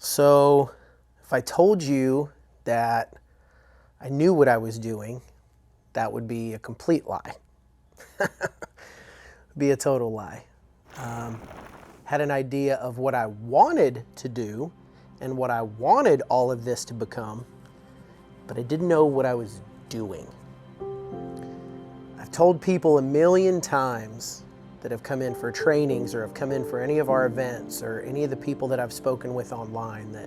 So if I told you that I knew what I was doing, that would be a complete lie. Be a total lie. Had an idea of what I wanted to do and what I wanted all of this to become, but I didn't know what I was doing. I've told people a million times that have come in for trainings or have come in for any of our events or any of the people that I've spoken with online that,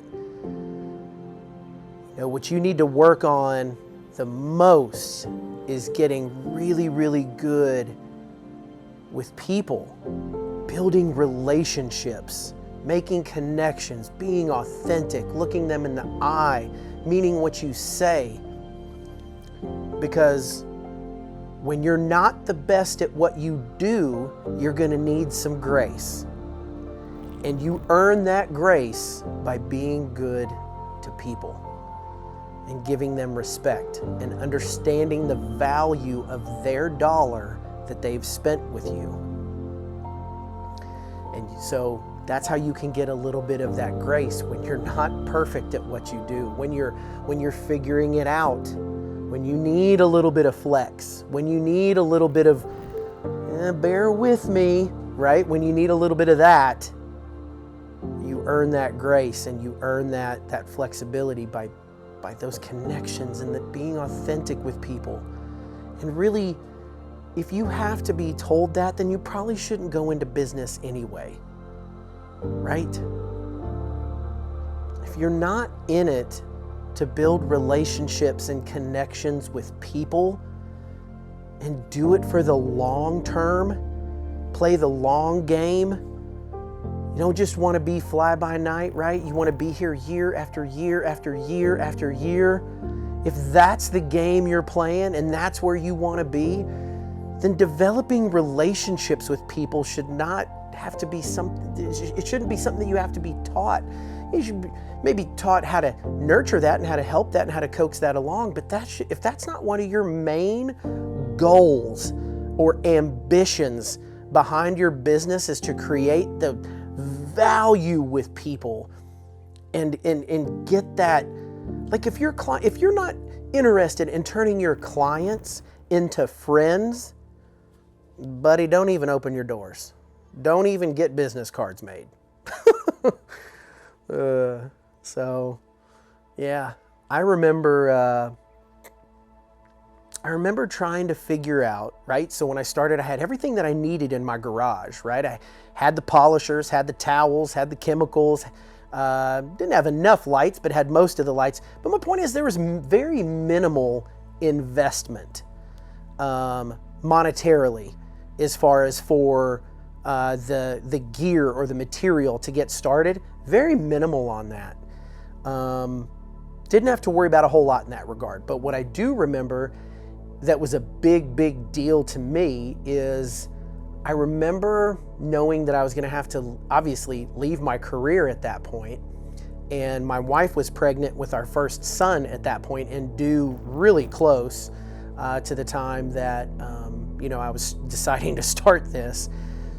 what you need to work on the most is getting really, really good with people, building relationships, making connections, being authentic, looking them in the eye, meaning what you say. Because when you're not the best at what you do, you're going to need some grace. And you earn that grace by being good to people and giving them respect and understanding the value of their dollar that they've spent with you. And so that's how you can get a little bit of that grace when you're not perfect at what you do, when you're figuring it out, when you need a little bit of flex, when you need a little bit of bear with me, right? When you need a little bit of that, you earn that grace and you earn that flexibility by those connections and that being authentic with people. And really, if you have to be told that, then you probably shouldn't go into business anyway, right? If you're not in it to build relationships and connections with people and do it for the long term, play the long game, you don't just want to be fly by night, right? You want to be here year after year after year after year. If that's the game you're playing and that's where you want to be, then developing relationships with people should not have to be something, it shouldn't be something that you have to be taught. You should be maybe taught how to nurture that and how to help that and how to coax that along. But if that's not one of your main goals or ambitions behind your business is to create the value with people and get that, like if you're not interested in turning your clients into friends, buddy, don't even open your doors. Don't even get business cards made. So, yeah, I remember trying to figure out, right? So when I started, I had everything that I needed in my garage, right? I had the polishers, had the towels, had the chemicals, didn't have enough lights, but had most of the lights. But my point is there was very minimal investment monetarily as far as for the gear or the material to get started. Very minimal on that. Didn't have to worry about a whole lot in that regard. But what I do remember that was a big, big deal to me is I remember knowing that I was going to have to obviously leave my career at that point. And my wife was pregnant with our first son at that point and due really close to the time that I was deciding to start this.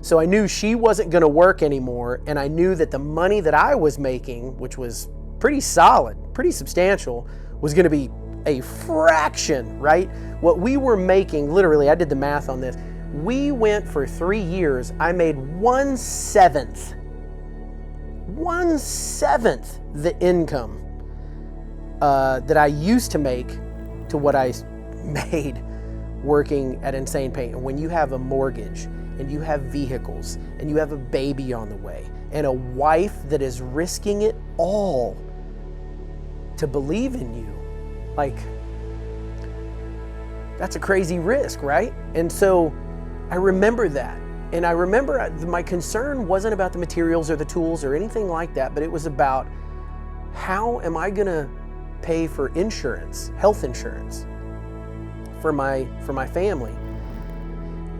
So I knew she wasn't going to work anymore, and I knew that the money that I was making, which was pretty solid, pretty substantial, was going to be a fraction, right? What we were making, literally, I did the math on this. We went for 3 years, I made 1/7 the income that I used to make to what I made working at Insane Paint. And when you have a mortgage and you have vehicles and you have a baby on the way and a wife that is risking it all to believe in you, like, that's a crazy risk, right? And so I remember that. And I remember my concern wasn't about the materials or the tools or anything like that, but it was about how am I gonna pay for insurance, health insurance for my family.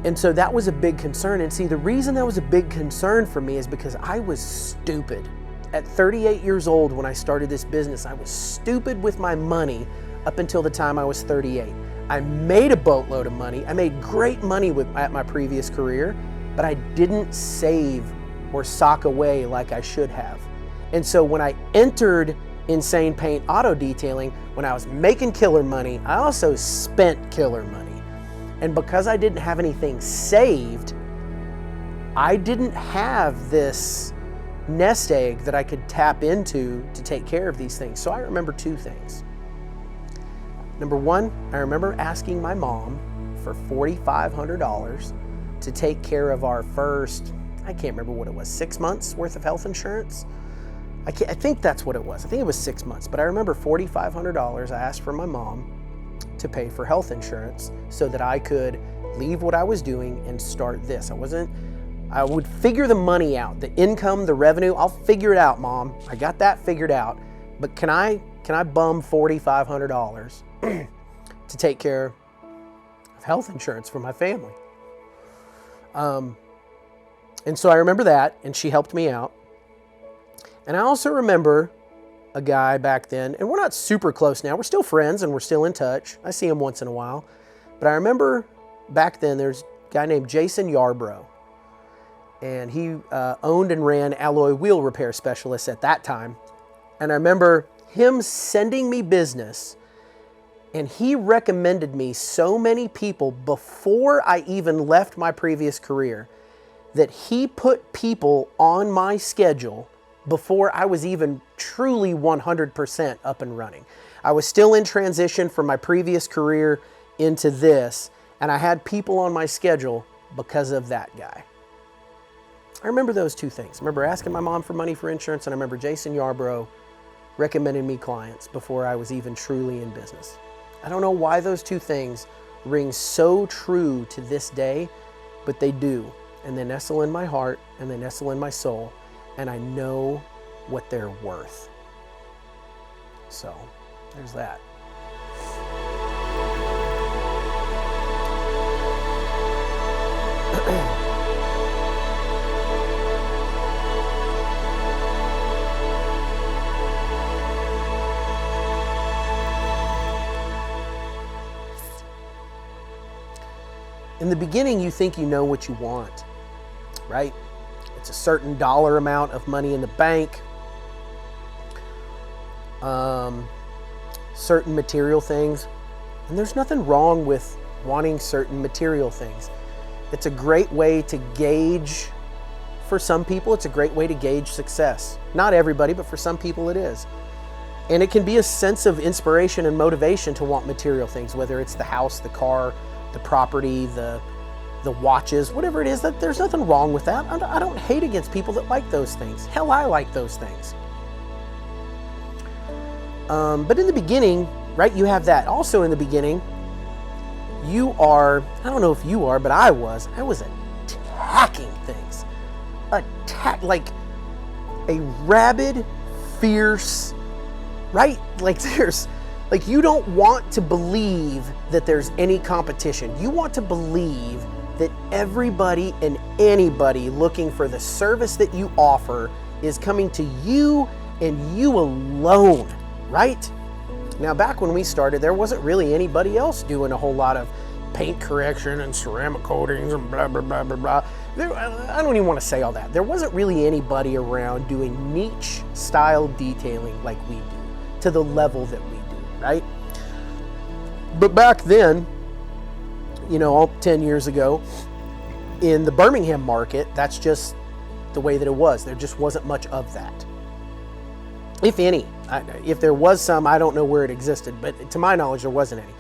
And so that was a big concern. And see, the reason that was a big concern for me is because I was stupid. At 38 years old when I started this business, I was stupid with my money up until the time I was 38. I made a boatload of money. I made great money at my previous career, but I didn't save or sock away like I should have. And so when I entered Insane Paint Auto Detailing, when I was making killer money, I also spent killer money. And because I didn't have anything saved, I didn't have this nest egg that I could tap into to take care of these things. So I remember two things. Number one, I remember asking my mom for $4,500 to take care of our first, I can't remember what it was, 6 months worth of health insurance. I think that's what it was. I think it was 6 months, but I remember $4,500 I asked from my mom to pay for health insurance so that I could leave what I was doing and start this. I would figure the money out, the income, the revenue. I'll figure it out, Mom. I got that figured out. But can I bum $4,500 to take care of health insurance for my family? And so I remember that, and she helped me out. And I also remember a guy back then, and we're not super close now. We're still friends and we're still in touch. I see him once in a while. But I remember back then there's a guy named Jason Yarbrough. And he owned and ran Alloy Wheel Repair Specialists at that time. And I remember him sending me business, and he recommended me so many people before I even left my previous career that he put people on my schedule before I was even truly 100% up and running. I was still in transition from my previous career into this, and I had people on my schedule because of that guy. I remember those two things. I remember asking my mom for money for insurance, and I remember Jason Yarbrough recommending me clients before I was even truly in business. I don't know why those two things ring so true to this day, but they do. And they nestle in my heart and they nestle in my soul, and I know what they're worth. So there's that. In the beginning, you think you know what you want, right? It's a certain dollar amount of money in the bank, certain material things. And there's nothing wrong with wanting certain material things. It's a great way to gauge, for some people, it's a great way to gauge success. Not everybody, but for some people it is. And it can be a sense of inspiration and motivation to want material things, whether it's the house, the car, the property, the watches, whatever it is. That there's nothing wrong with that. I don't hate against people that like those things. Hell, I like those things. But in the beginning, right, you have that. Also in the beginning, you are, I don't know if you are, but I was attacking things. Like a rabid, fierce, right? Like you don't want to believe that there's any competition. You want to believe that everybody and anybody looking for the service that you offer is coming to you and you alone, right? Now, back when we started, there wasn't really anybody else doing a whole lot of paint correction and ceramic coatings and blah, blah, blah, blah, blah. I don't even want to say all that. There wasn't really anybody around doing niche style detailing like we do, to the level that we do, right? But back then, all 10 years ago, in the Birmingham market, that's just the way that it was. There just wasn't much of that. If any. If there was some, I don't know where it existed, but to my knowledge, there wasn't any.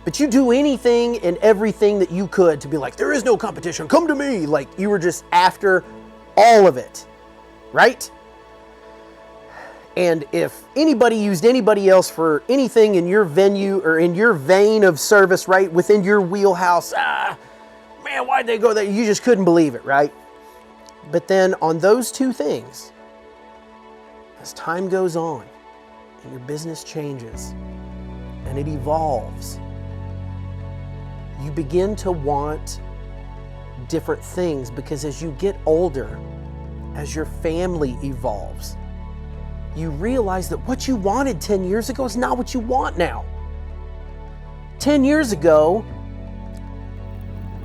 But you do anything and everything that you could to be like, there is no competition, come to me. Like, you were just after all of it, right? And if anybody used anybody else for anything in your venue or in your vein of service, right, within your wheelhouse, man, why'd they go there? You just couldn't believe it, right? But then on those two things, as time goes on and your business changes and it evolves, you begin to want different things, because as you get older, as your family evolves, you realize that what you wanted 10 years ago is not what you want now. 10 years ago,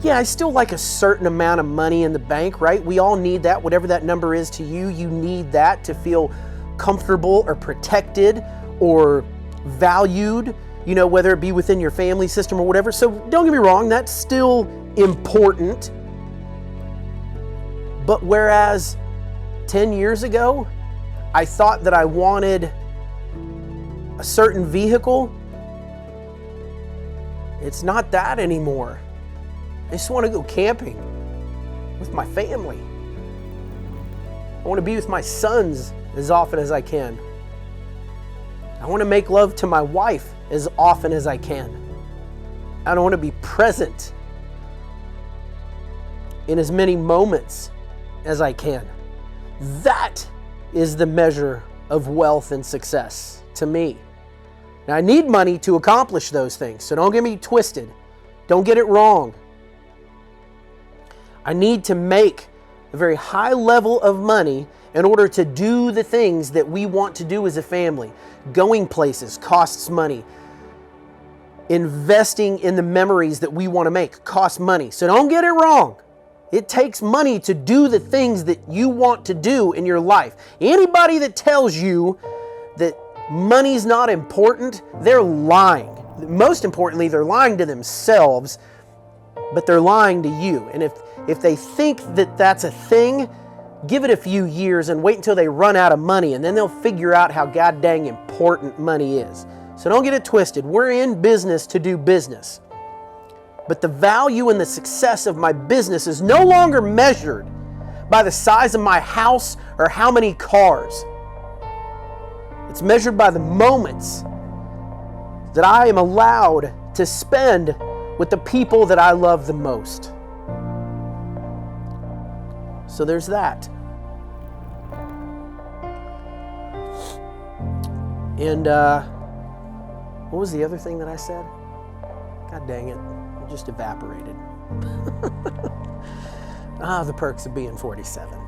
yeah, I still like a certain amount of money in the bank, right? We all need that. Whatever that number is to you, you need that to feel comfortable or protected or valued, whether it be within your family system or whatever. So don't get me wrong, that's still important. But whereas 10 years ago, I thought that I wanted a certain vehicle, it's not that anymore. I just want to go camping with my family. I want to be with my sons as often as I can. I want to make love to my wife as often as I can. I want to be present in as many moments as I can. That is the measure of wealth and success to me. Now, I need money to accomplish those things, so don't get me twisted. Don't get it wrong. I need to make a very high level of money in order to do the things that we want to do as a family. Going places costs money. Investing in the memories that we want to make costs money. So don't get it wrong. It takes money to do the things that you want to do in your life. Anybody that tells you that money's not important, they're lying. Most importantly, they're lying to themselves, but they're lying to you. And if they think that that's a thing, give it a few years and wait until they run out of money, and then they'll figure out how god dang important money is. So don't get it twisted. We're in business to do business. But the value and the success of my business is no longer measured by the size of my house or how many cars. It's measured by the moments that I am allowed to spend with the people that I love the most. So there's that. And what was the other thing that I said? God dang it. It just evaporated. The perks of being 47.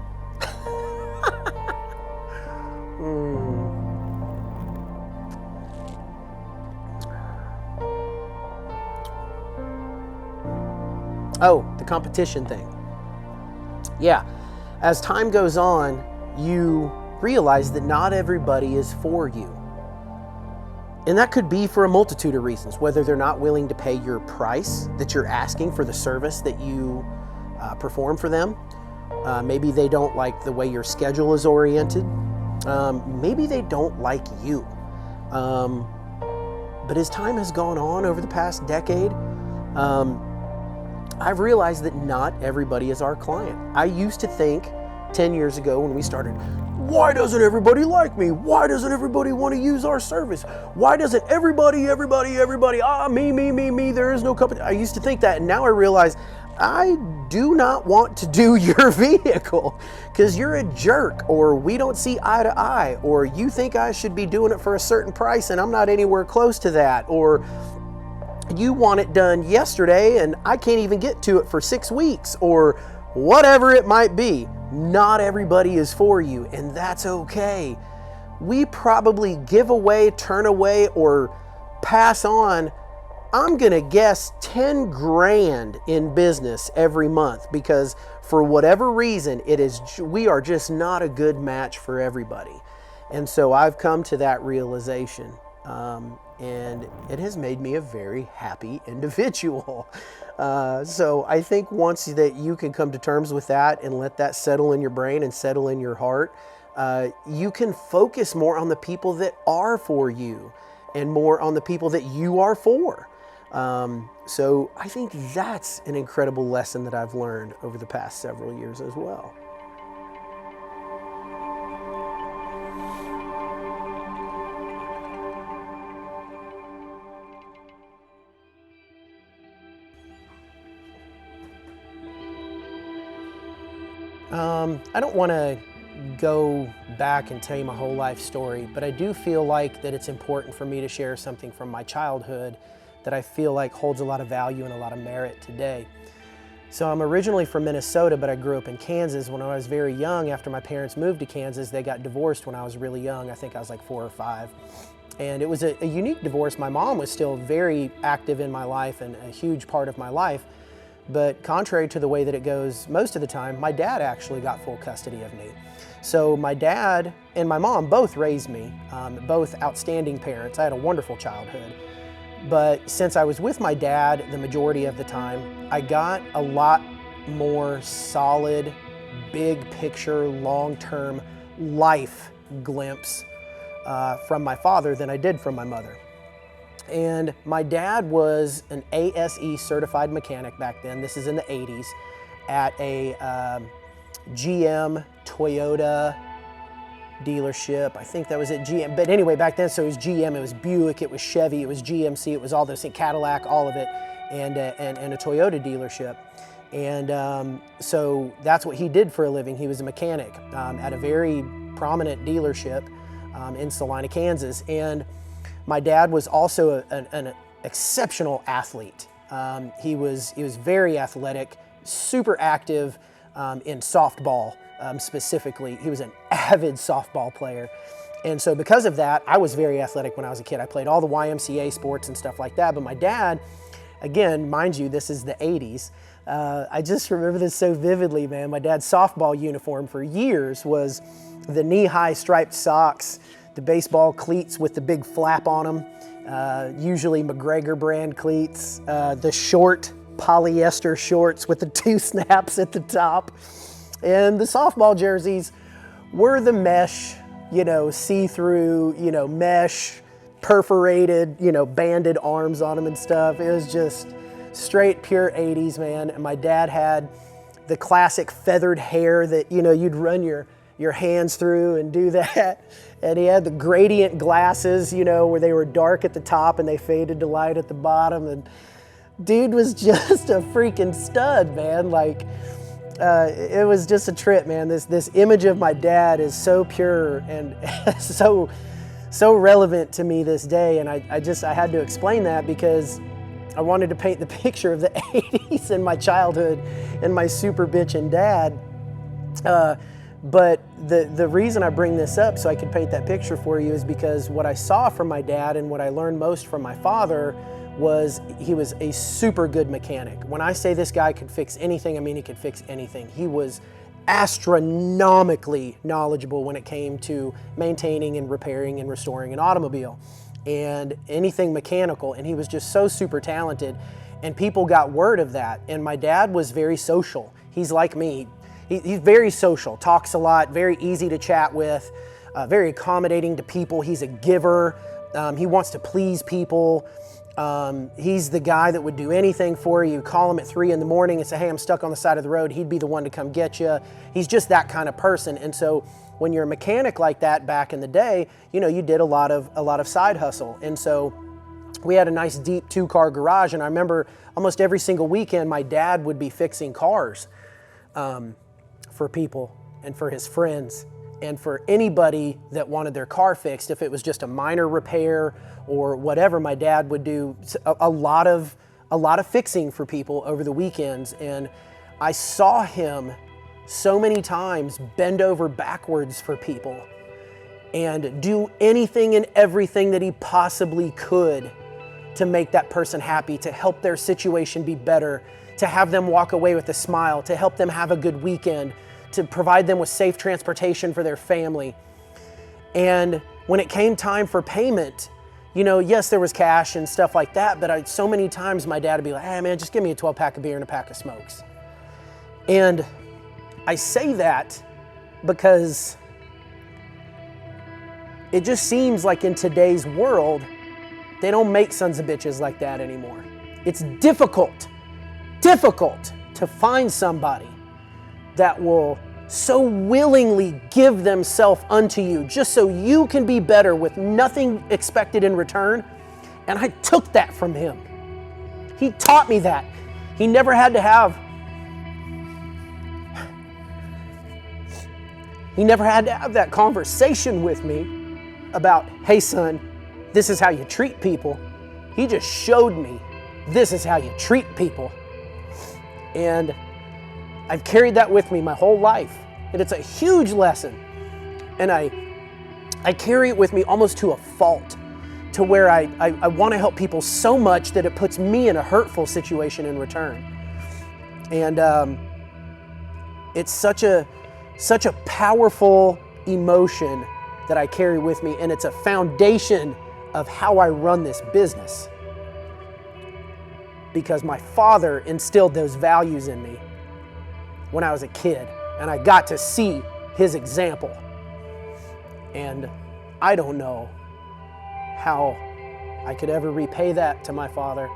Oh, the competition thing. Yeah, as time goes on, you realize that not everybody is for you. And that could be for a multitude of reasons, whether they're not willing to pay your price that you're asking for the service that you perform for them. Maybe they don't like the way your schedule is oriented. Maybe they don't like you. But as time has gone on over the past decade, I've realized that not everybody is our client. I used to think 10 years ago when we started, why doesn't everybody like me? Why doesn't everybody want to use our service? Why doesn't everybody, me, there is no company. I used to think that, and now I realize I do not want to do your vehicle because you're a jerk, or we don't see eye to eye, or you think I should be doing it for a certain price and I'm not anywhere close to that, or you want it done yesterday and I can't even get to it for 6 weeks, or whatever it might be. Not everybody is for you, and that's okay. We probably give away, turn away, or pass on, I'm gonna guess 10 grand in business every month because for whatever reason, we are just not a good match for everybody. And so I've come to that realization. And it has made me a very happy individual. So I think once that you can come to terms with that and let that settle in your brain and settle in your heart, you can focus more on the people that are for you and more on the people that you are for. So I think that's an incredible lesson that I've learned over the past several years as well. I don't want to go back and tell you my whole life story, but I do feel like that it's important for me to share something from my childhood that I feel like holds a lot of value and a lot of merit today. So I'm originally from Minnesota, but I grew up in Kansas. When I was very young, after my parents moved to Kansas, they got divorced when I was really young. I think I was like 4 or 5. And it was a unique divorce. My mom was still very active in my life and a huge part of my life. But contrary to the way that it goes most of the time, my dad actually got full custody of me. So my dad and my mom both raised me, both outstanding parents. I had a wonderful childhood. But since I was with my dad the majority of the time, I got a lot more solid, big picture, long-term life glimpse from my father than I did from my mother. And my dad was an ASE certified mechanic back then. This is in the 80s at a GM Toyota dealership. I think that was at GM. But anyway, back then, so it was GM, it was Buick, it was Chevy, it was GMC, it was all those things, Cadillac, all of it, and a Toyota dealership. And so that's what he did for a living. He was a mechanic at a very prominent dealership in Salina, Kansas. And my dad was also an exceptional athlete. He was very athletic, super active in softball specifically. He was an avid softball player. And so because of that, I was very athletic when I was a kid. I played all the YMCA sports and stuff like that. But my dad, again, mind you, this is the 80s. I just remember this so vividly, man. My dad's softball uniform for years was the knee-high striped socks, the baseball cleats with the big flap on them, usually McGregor brand cleats, the short polyester shorts with the 2 snaps at the top. And the softball jerseys were the mesh, see-through, mesh, perforated, banded arms on them and stuff. It was just straight pure 80s, man. And my dad had the classic feathered hair that, you'd run your hands through and do that. And he had the gradient glasses, where they were dark at the top and they faded to light at the bottom. And dude was just a freaking stud, man. Like, it was just a trip, man. This image of my dad is so pure and so relevant to me this day. And I had to explain that because I wanted to paint the picture of the 80s and my childhood and my super bitchin' dad. But the reason I bring this up so I could paint that picture for you is because what I saw from my dad and what I learned most from my father was he was a super good mechanic. When I say this guy could fix anything, I mean he could fix anything. He was astronomically knowledgeable when it came to maintaining and repairing and restoring an automobile and anything mechanical, and he was just so super talented, and people got word of that. And my dad was very social. He's like me. He's very social, talks a lot, very easy to chat with, very accommodating to people. He's a giver. He wants to please people. He's the guy that would do anything for you. Call him at 3 in the morning and say, hey, I'm stuck on the side of the road. He'd be the one to come get you. He's just that kind of person. And so when you're a mechanic like that back in the day, you did a lot of side hustle. And so we had a nice deep 2-car garage. And I remember almost every single weekend, my dad would be fixing cars for people and for his friends and for anybody that wanted their car fixed. If it was just a minor repair or whatever, my dad would do a lot of fixing for people over the weekends. And I saw him so many times bend over backwards for people and do anything and everything that he possibly could to make that person happy, to help their situation be better, to have them walk away with a smile, to help them have a good weekend, to provide them with safe transportation for their family. And when it came time for payment, yes, there was cash and stuff like that, but so many times my dad would be like, hey man, just give me a 12-pack of beer and a pack of smokes. And I say that because it just seems like in today's world, they don't make sons of bitches like that anymore. It's difficult to find somebody that will so willingly give themselves unto you just so you can be better with nothing expected in return. And I took that from him. He taught me that. He never had to have that conversation with me about, hey son, this is how you treat people. He just showed me this is how you treat people. And I've carried that with me my whole life. And it's a huge lesson. And I carry it with me almost to a fault, to where I want to help people so much that it puts me in a hurtful situation in return. And it's such a such a powerful emotion that I carry with me, and it's a foundation of how I run this business. Because my father instilled those values in me when I was a kid, and I got to see his example. And I don't know how I could ever repay that to my father,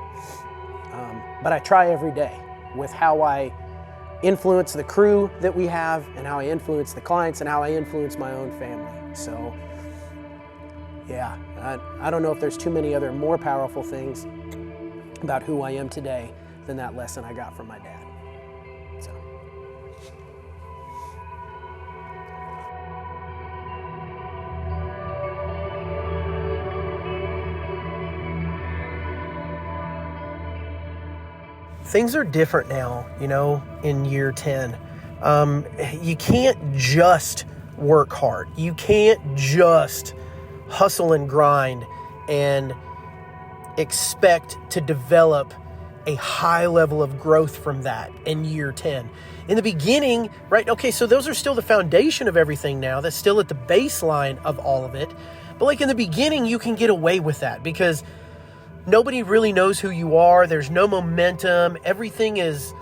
but I try every day with how I influence the crew that we have, and how I influence the clients, and how I influence my own family. So yeah, I don't know if there's too many other more powerful things about who I am today than that lesson I got from my dad. So. Things are different now, in year 10. You can't just work hard. You can't just hustle and grind and expect to develop a high level of growth from that in year 10. In the beginning, right? Okay, so those are still the foundation of everything now. That's still at the baseline of all of it. But like in the beginning, you can get away with that because nobody really knows who you are. There's no momentum. Everything is,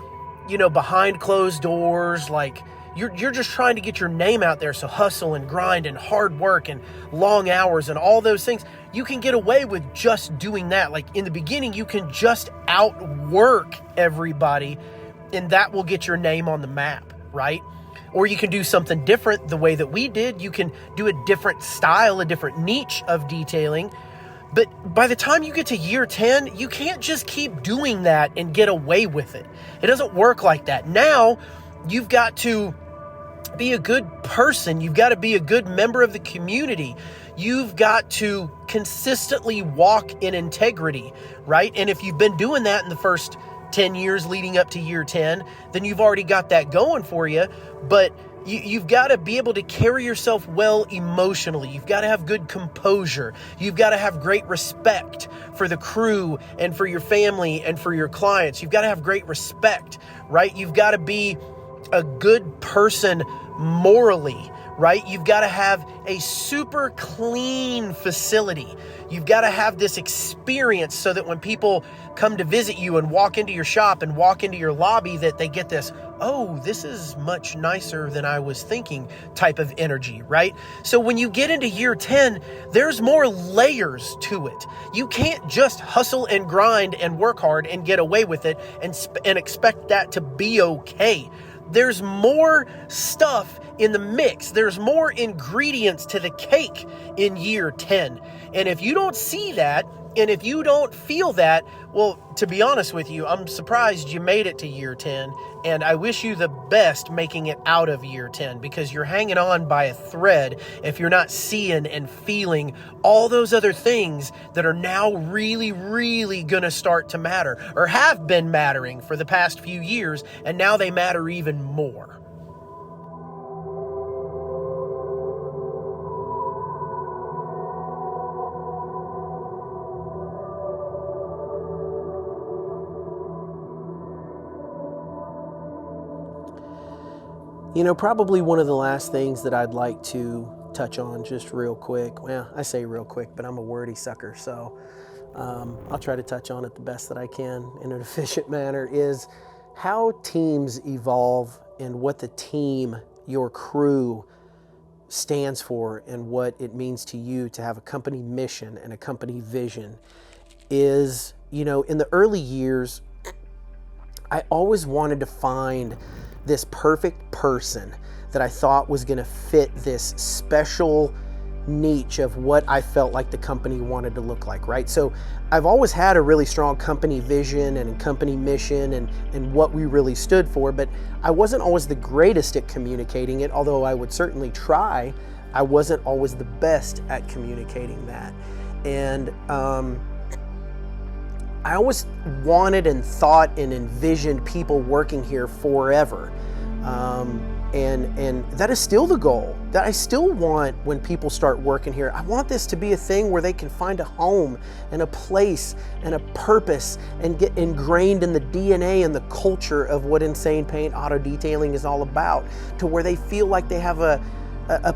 behind closed doors. Like you're just trying to get your name out there. So hustle and grind and hard work and long hours and all those things. You can get away with just doing that. Like in the beginning, you can just outwork everybody, and that will get your name on the map, right? Or you can do something different the way that we did. You can do a different style, a different niche of detailing. But by the time you get to year 10, you can't just keep doing that and get away with it. It doesn't work like that. Now, you've got to be a good person. You've got to be a good member of the community. You've got to consistently walk in integrity, right? And if you've been doing that in the first 10 years leading up to year 10, then you've already got that going for you. But you've got to be able to carry yourself well emotionally. You've got to have good composure. You've got to have great respect for the crew and for your family and for your clients. You've got to have great respect, right? You've got to be a good person morally, right? You've got to have a super clean facility. You've got to have this experience so that when people come to visit you and walk into your shop and walk into your lobby, that they get this, oh, this is much nicer than I was thinking type of energy, right? So when you get into year 10, there's more layers to it. You can't just hustle and grind and work hard and get away with it and expect that to be okay. There's more stuff in the mix. There's more ingredients to the cake in year 10. And if you don't see that, and if you don't feel that, well, to be honest with you, I'm surprised you made it to year 10. And I wish you the best making it out of year 10, because you're hanging on by a thread if you're not seeing and feeling all those other things that are now really, really going to start to matter, or have been mattering for the past few years, and now they matter even more. Probably one of the last things that I'd like to touch on just real quick. Well, I say real quick, but I'm a wordy sucker, so I'll try to touch on it the best that I can in an efficient manner, is how teams evolve and what the team, your crew, stands for and what it means to you to have a company mission and a company vision. Is, in the early years, I always wanted to find this perfect person that I thought was going to fit this special niche of what I felt like the company wanted to look like, right? So I've always had a really strong company vision and company mission and what we really stood for, but I wasn't always the greatest at communicating it, although I would certainly try. I wasn't always the best at communicating that. And I always wanted and thought and envisioned people working here forever. And that is still the goal. That I still want when people start working here. I want this to be a thing where they can find a home and a place and a purpose and get ingrained in the DNA and the culture of what Insane Paint Auto Detailing is all about, to where they feel like they have a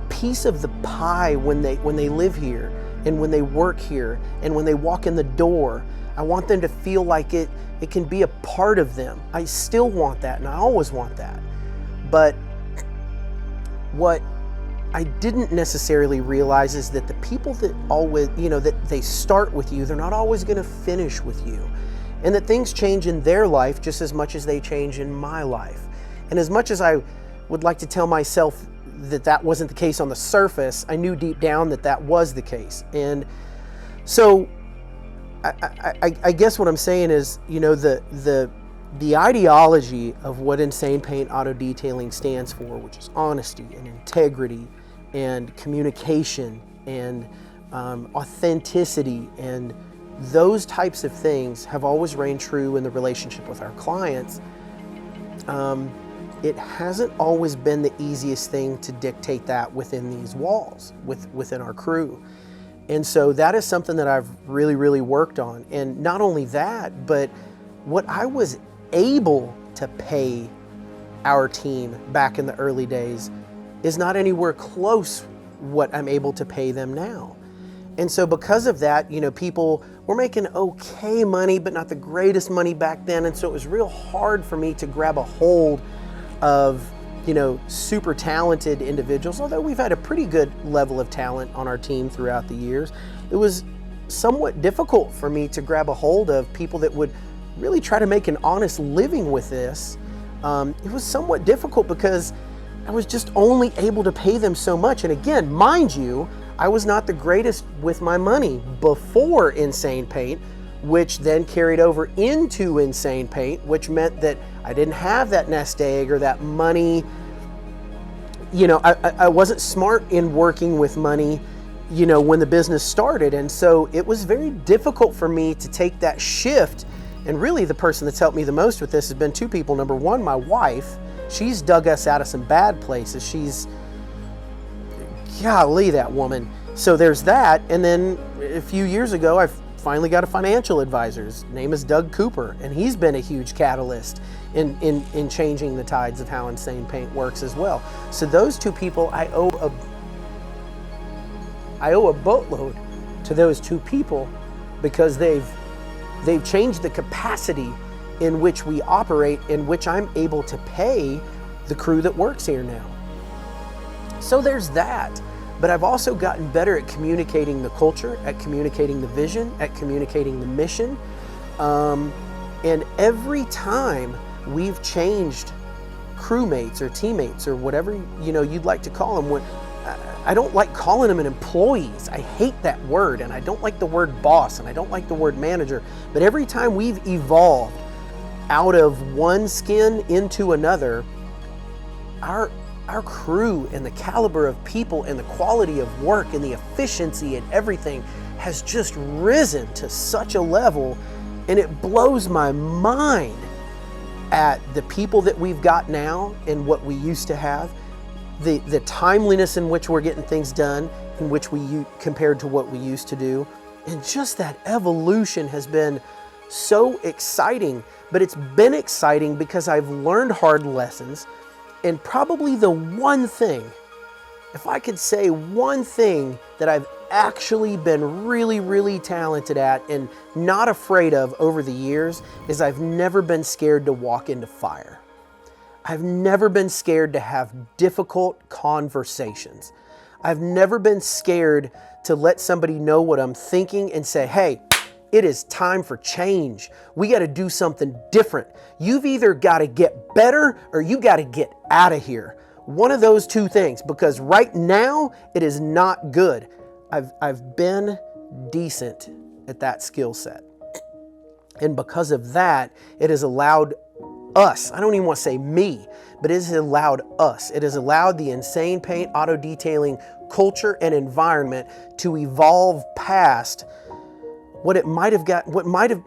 piece of the pie when they live here and when they work here and when they walk in the door. I want them to feel like it can be a part of them. I still want that, and I always want that. But what I didn't necessarily realize is that the people that always, that they start with you, they're not always going to finish with you. And that things change in their life just as much as they change in my life. And as much as I would like to tell myself that wasn't the case on the surface, I knew deep down that was the case. And so I guess what I'm saying is, the ideology of what Insane Paint Auto Detailing stands for, which is honesty and integrity and communication and authenticity, and those types of things have always reigned true in the relationship with our clients. It hasn't always been the easiest thing to dictate that within these walls, within our crew. And so that is something that I've really, really worked on. And not only that, but what I was able to pay our team back in the early days is not anywhere close what I'm able to pay them now. And so because of that, people were making okay money, but not the greatest money back then. And so it was real hard for me to grab a hold of, super talented individuals. Although we've had a pretty good level of talent on our team throughout the years, it was somewhat difficult for me to grab a hold of people that would really try to make an honest living with this. It was somewhat difficult because I was just only able to pay them so much. And again, mind you, I was not the greatest with my money before Insane Paint, which then carried over into Insane Paint, which meant that I didn't have that nest egg or that money. I wasn't smart in working with money, when the business started. And so it was very difficult for me to take that shift. And really the person that's helped me the most with this has been two people. Number one, my wife. She's dug us out of some bad places. Golly, that woman. So there's that. And then a few years ago, I finally got a financial advisor. His name is Doug Cooper, and he's been a huge catalyst in changing the tides of how Insane Paint works as well. So those two people, I owe a boatload to those two people, because they've changed the capacity in which we operate, in which I'm able to pay the crew that works here now. So there's that. But I've also gotten better at communicating the culture, at communicating the vision, at communicating the mission. And every time we've changed crewmates or teammates or whatever you'd like to call them, I don't like calling them an employees. I hate that word, and I don't like the word boss, and I don't like the word manager. But every time we've evolved out of one skin into another, our crew and the caliber of people and the quality of work and the efficiency and everything has just risen to such a level, and it blows my mind at the people that we've got now and what we used to have, the timeliness in which we're getting things done, in which compared to what we used to do. And just that evolution has been so exciting. But it's been exciting because I've learned hard lessons. And probably the one thing, if I could say one thing that I've actually been really, really talented at and not afraid of over the years, is I've never been scared to walk into fire. I've never been scared to have difficult conversations. I've never been scared to let somebody know what I'm thinking and say, hey, it is time for change. We got to do something different. You've either got to get better or you got to get out of here. One of those two things, because right now it is not good. I've been decent at that skill set. And because of that, it has allowed us, I don't even want to say me, but it has allowed us, it has allowed the Insane Paint Auto Detailing culture and environment to evolve past what might have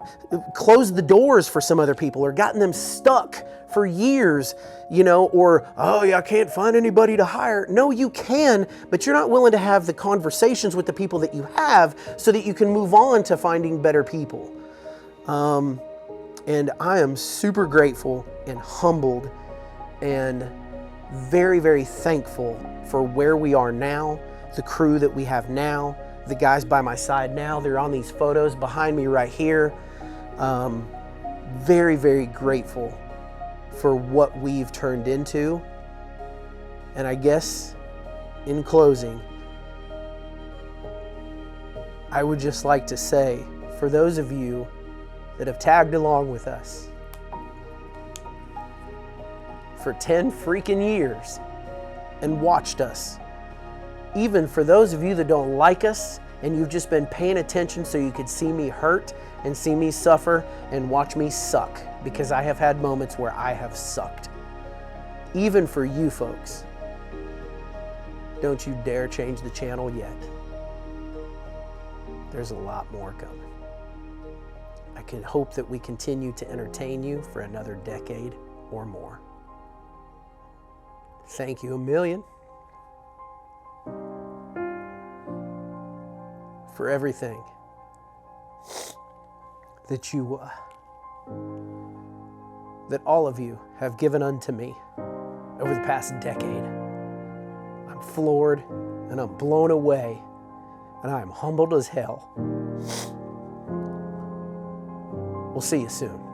closed the doors for some other people or gotten them stuck for years, or, oh yeah, I can't find anybody to hire. No, you can, but you're not willing to have the conversations with the people that you have so that you can move on to finding better people. And I am super grateful and humbled and very, very thankful for where we are now, the crew that we have now, the guys by my side now. They're on these photos behind me right here. Very, very grateful for what we've turned into. And I guess in closing, I would just like to say, for those of you that have tagged along with us for 10 freaking years and watched us, even for those of you that don't like us and you've just been paying attention so you could see me hurt and see me suffer and watch me suck, because I have had moments where I have sucked. Even for you folks, don't you dare change the channel yet. There's a lot more coming. I can hope that we continue to entertain you for another decade or more. Thank you a million for everything that that all of you have given unto me over the past decade. I'm floored and I'm blown away and I'm humbled as hell. We'll see you soon.